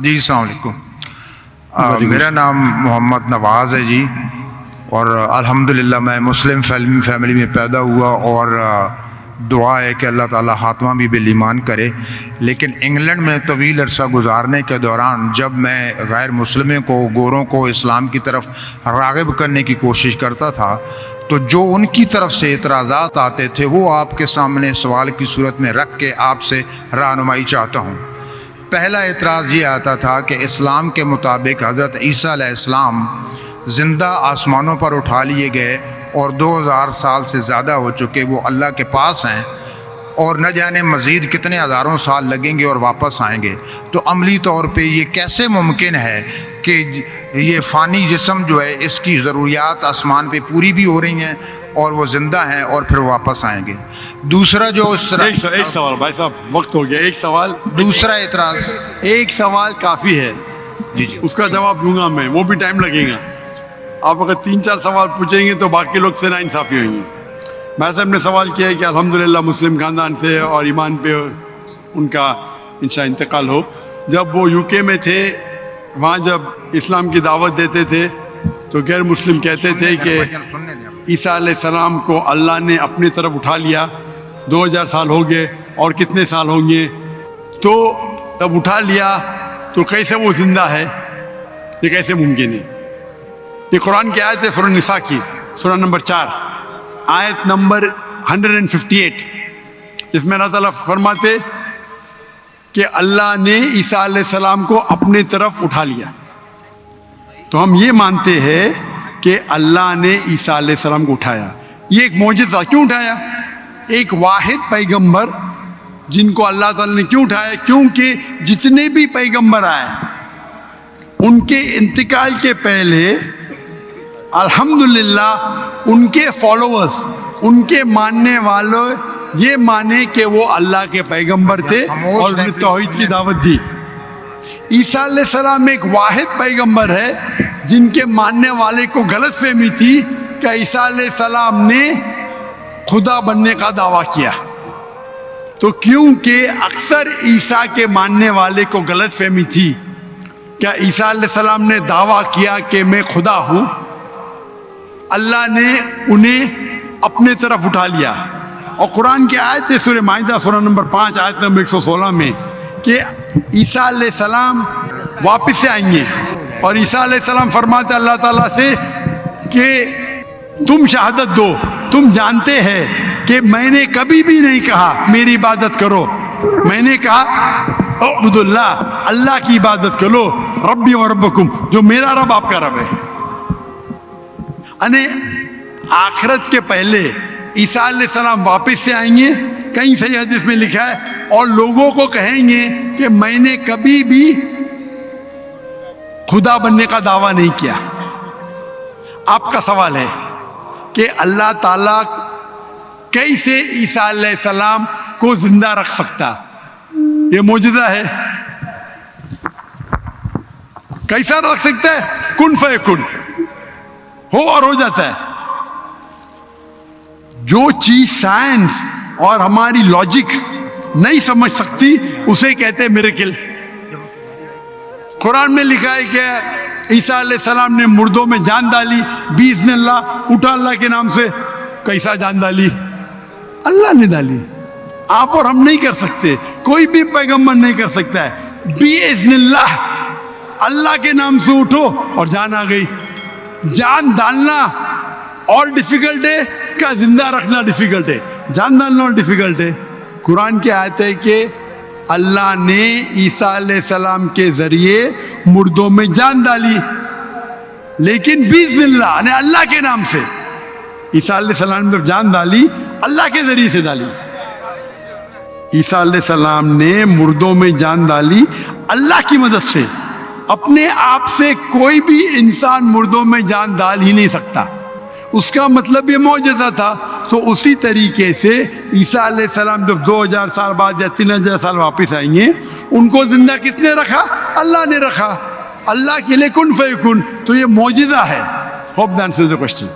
جی السلام علیکم. میرا نام محمد نواز ہے جی، اور الحمدللہ میں مسلم فیملی میں پیدا ہوا، اور دعا ہے کہ اللہ تعالیٰ خاتمہ بھی بالایمان کرے. لیکن انگلینڈ میں طویل عرصہ گزارنے کے دوران جب میں غیر مسلموں کو، گوروں کو اسلام کی طرف راغب کرنے کی کوشش کرتا تھا، تو جو ان کی طرف سے اعتراضات آتے تھے وہ آپ کے سامنے سوال کی صورت میں رکھ کے آپ سے رہنمائی چاہتا ہوں. پہلا اعتراض یہ آتا تھا کہ اسلام کے مطابق حضرت عیسیٰ علیہ السلام زندہ آسمانوں پر اٹھا لیے گئے اور 2000 سال سے زیادہ ہو چکے وہ اللہ کے پاس ہیں، اور نہ جانے مزید کتنے ہزاروں سال لگیں گے اور واپس آئیں گے. تو عملی طور پہ یہ کیسے ممکن ہے کہ یہ فانی جسم جو ہے اس کی ضروریات آسمان پہ پوری بھی ہو رہی ہیں اور وہ زندہ ہیں اور پھر واپس آئیں گے؟ دوسرا جو ایک سوال بھائی صاحب، وقت ہو گیا. ایک سوال، دوسرا اعتراض، ایک سوال کافی ہے. جی اس کا جواب دوں گا میں، وہ بھی ٹائم لگے گا. آپ اگر 3-4 سوال پوچھیں گے تو باقی لوگ سے ناانصافی ہوئیں گی. میں صاحب نے سوال کیا ہے کہ الحمدللہ مسلم خاندان سے اور ایمان پہ ان کا انشاء انتقال ہو. جب وہ UK میں تھے، وہاں جب اسلام کی دعوت دیتے تھے تو غیر مسلم کہتے تھے کہ عیسیٰ علیہ السلام کو اللہ نے اپنی طرف اٹھا لیا، 2000 سال ہو گئے اور کتنے سال ہوں گے، تو تب اٹھا لیا تو کیسے وہ زندہ ہے؟ یہ کیسے ممکن ہے؟ یہ قرآن کی آیت ہے سورہ نساء کی، سورہ نمبر 4 آیت نمبر 158، جس میں اللہ تعالیٰ فرماتے کہ اللہ نے عیسیٰ علیہ السلام کو اپنے طرف اٹھا لیا. تو ہم یہ مانتے ہیں کہ اللہ نے عیسیٰ علیہ السلام کو اٹھایا. یہ ایک معجزہ. کیوں اٹھایا؟ ایک واحد پیغمبر جن کو اللہ تعالیٰ نے کیوں اٹھایا؟ کیونکہ جتنے بھی پیغمبر آئے ان کے انتقال کے پہلے الحمدللہ ان کے فالوورز، ان کے ماننے والوں یہ مانے کہ وہ اللہ کے پیغمبر تھے اور انہیں توحید کی دعوت دی. عیسیٰ علیہ السلام ایک واحد پیغمبر ہے جن کے ماننے والے کو غلط فہمی تھی کہ عیسیٰ علیہ السلام نے خدا بننے کا دعویٰ کیا. تو کیونکہ اکثر عیسیٰ کے ماننے والے کو غلط فہمی تھی کہ عیسیٰ علیہ السلام نے دعویٰ کیا کہ میں خدا ہوں، اللہ نے انہیں اپنے طرف اٹھا لیا. اور قرآن کی آیت ہے سورہ مائدہ سورہ نمبر 5 آیت نمبر 116 میں کہ عیسیٰ علیہ السلام واپس سے آئیں گے، اور عیسیٰ علیہ السلام فرماتے اللہ تعالیٰ سے کہ تم شہادت دو، تم جانتے ہیں کہ میں نے کبھی بھی نہیں کہا میری عبادت کرو، میں نے کہا اعبد اللہ، اللہ کی عبادت کرو، ربی و ربکم، جو میرا رب آپ کا رب ہے. یعنی آخرت کے پہلے عیسیٰ علیہ السلام واپس سے آئیں گے، کہیں صحیح حدیث میں لکھا ہے، اور لوگوں کو کہیں گے کہ میں نے کبھی بھی خدا بننے کا دعویٰ نہیں کیا. آپ کا سوال ہے کہ اللہ تعالیٰ کیسے عیسیٰ علیہ السلام کو زندہ رکھ سکتا؟ یہ معجزہ ہے. کیسا رکھ سکتا ہے؟ کن فیکن، ہو اور ہو جاتا ہے. جو چیز سائنس اور ہماری لاجک نہیں سمجھ سکتی اسے کہتے ہیں میریکل. قرآن میں لکھا ہے کہ عیسیٰ علیہ السلام نے مردوں میں جان ڈالی باذن اللہ، اٹھا اللہ کے نام سے. کیسا جان ڈالی؟ اللہ نے ڈالی. آپ اور ہم نہیں کر سکتے، کوئی بھی پیغمبر نہیں کر سکتا ہے. باذن اللہ، اللہ کے نام سے اٹھو اور جان آ گئی. جان ڈالنا اور ڈیفیکلٹ ہے کیا زندہ رکھنا ڈیفیکلٹ ہے؟ جان ڈالنا اور ڈیفیکلٹ ہے. قرآن کی آیت ہے کہ اللہ نے عیسیٰ علیہ السلام کے ذریعے مردوں میں جان ڈالی، لیکن باذن اللہ یعنی اللہ کے نام سے. عیسیٰ علیہ السلام نے جان ڈالی اللہ کے ذریعے سے ڈالی. عیسیٰ علیہ السلام نے مردوں میں جان ڈالی اللہ کی مدد سے. اپنے آپ سے کوئی بھی انسان مردوں میں جان ڈال ہی نہیں سکتا. اس کا مطلب یہ معجزہ تھا. تو اسی طریقے سے عیسیٰ علیہ السلام جب 2000 سال بعد یا 3000 سال واپس آئیں گے، ان کو زندہ کس نے رکھا؟ اللہ نے رکھا. اللہ کے لیے کن فیکن. تو یہ معجزہ ہے. Hope that answers the question.